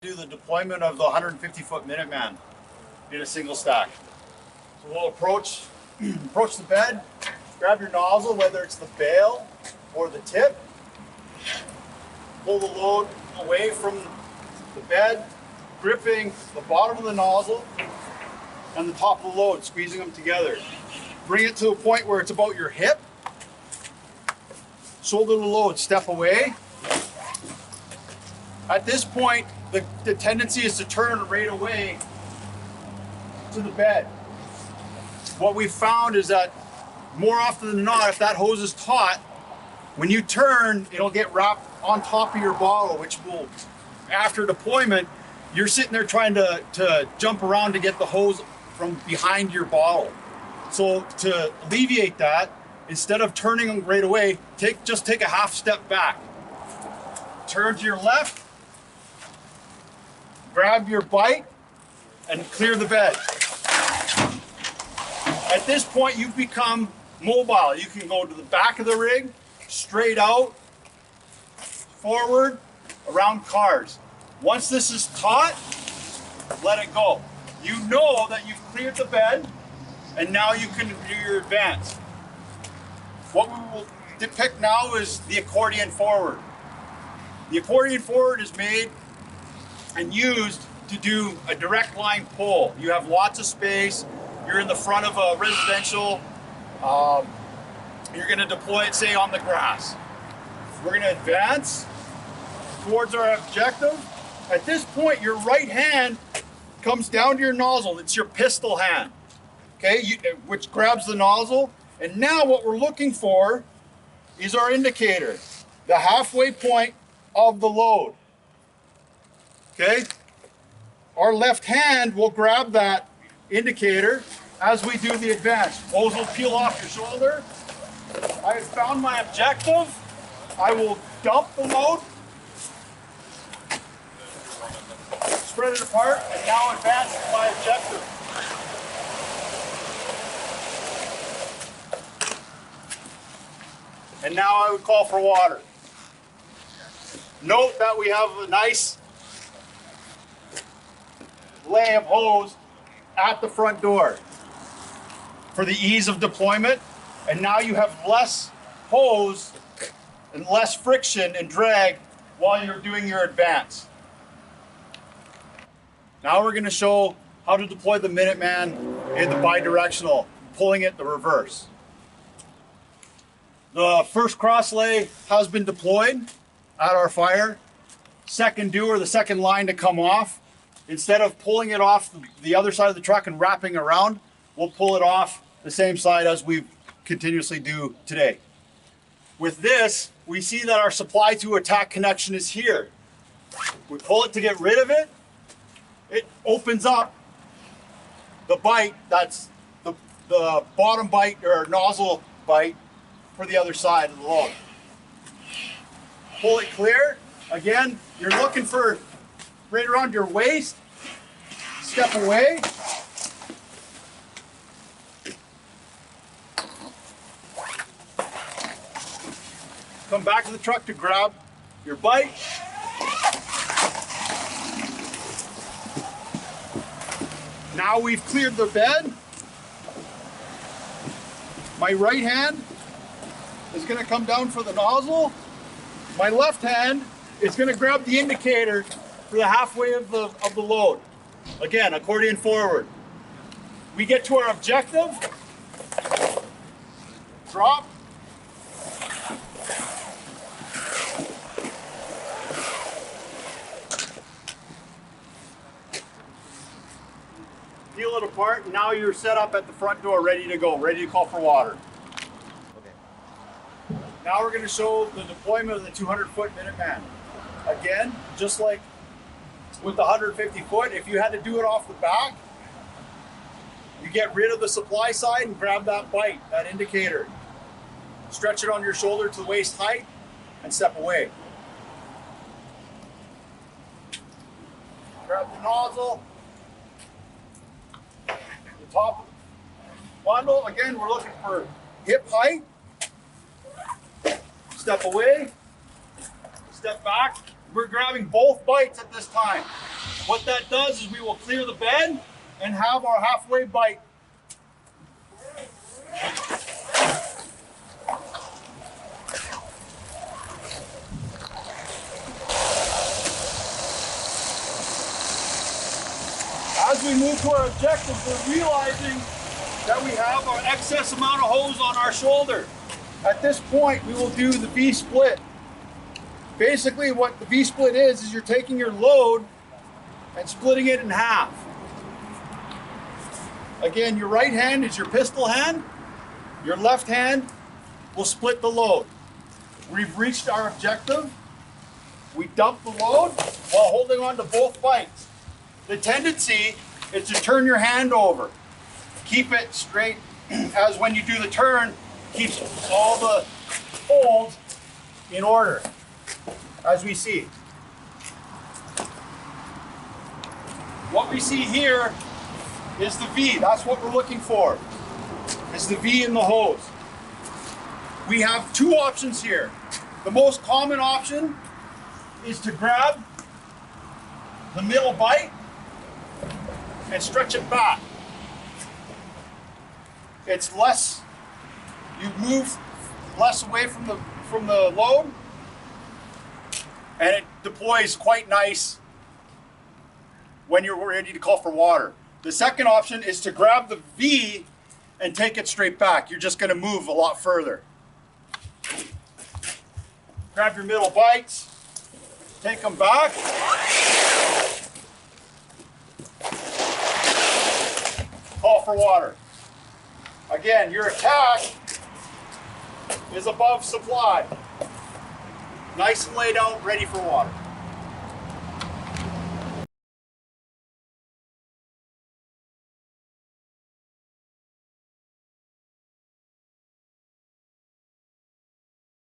Do the deployment of the 150-foot Minuteman in a single stack. So we'll approach the bed, grab your nozzle, whether it's the bail or the tip, pull the load away from the bed, gripping the bottom of the nozzle and the top of the load, squeezing them together. Bring it to a point where it's about your hip, shoulder the load, step away. At this point, the tendency is to turn right away to the bed. What we've found is that more often than not, if that hose is taut, when you turn, it'll get wrapped on top of your bottle, which will, after deployment, you're sitting there trying to jump around to get the hose from behind your bottle. So to alleviate that, instead of turning them right away, just take a half step back. Turn to your left, grab your bite, and clear the bed. At this point, you've become mobile. You can go to the back of the rig, straight out, forward, around cars. Once this is taut, let it go. You know that you've cleared the bed, and now you can do your advance. What we will depict now is the Accordion Forward. The Accordion Forward is made and used to do a direct line pull. You have lots of space. You're in the front of a residential. You're going to deploy it, say, on the grass. We're going to advance towards our objective. At this point, your right hand comes down to your nozzle. It's your pistol hand, okay, which grabs the nozzle. And now what we're looking for is our indicator, the halfway point of the load. Okay, our left hand will grab that indicator as we do the advance. Hose will peel off your shoulder. I have found my objective. I will dump the load, spread it apart, and now advance to my objective. And now I would call for water. Note that we have a nice lay of hose at the front door for the ease of deployment, and now you have less hose and less friction and drag while you're doing your advance. Now we're going to show how to deploy the Minuteman in the bidirectional, pulling it the reverse. The first cross lay has been deployed at our fire. Second due, or the second line to come off. Instead of pulling it off the other side of the truck and wrapping around, we'll pull it off the same side as we continuously do today. With this, we see that our supply to attack connection is here. We pull it to get rid of it. It opens up the bite, that's the bottom bite or nozzle bite for the other side of the load. Pull it clear. Again, you're looking for right around your waist. Step away. Come back to the truck to grab your bite. Now we've cleared the bed. My right hand is going to come down for the nozzle. My left hand is going to grab the indicator for the halfway of the load. Again, accordion forward. We get to our objective. Drop. Peel it apart, and now you're set up at the front door, ready to go, ready to call for water. Okay. Now we're going to show the deployment of the 200-foot Minuteman. Again, just like with the 150-foot, if you had to do it off the back, you get rid of the supply side and grab that bite, that indicator. Stretch it on your shoulder to waist height and step away. Grab the nozzle. The top bundle, again, we're looking for hip height. Step away, step back. We're grabbing both bites at this time. What that does is we will clear the bed and have our halfway bite. As we move to our objective, we're realizing that we have an excess amount of hose on our shoulder. At this point, we will do the V-split. Basically, what the V-split is you're taking your load and splitting it in half. Again, your right hand is your pistol hand. Your left hand will split the load. We've reached our objective. We dump the load while holding on to both bites. The tendency is to turn your hand over. Keep it straight, as when you do the turn, keeps all the folds in order, as we see. What we see here is the V. That's what we're looking for. It's the V in the hose. We have two options here. The most common option is to grab the middle bite and stretch it back. It's less, you move less away from the load, and it deploys quite nice when you're ready to call for water. The second option is to grab the V and take it straight back. You're just gonna move a lot further. Grab your middle bites, take them back. Call for water. Again, your attack is above supply. Nice and laid out, ready for water.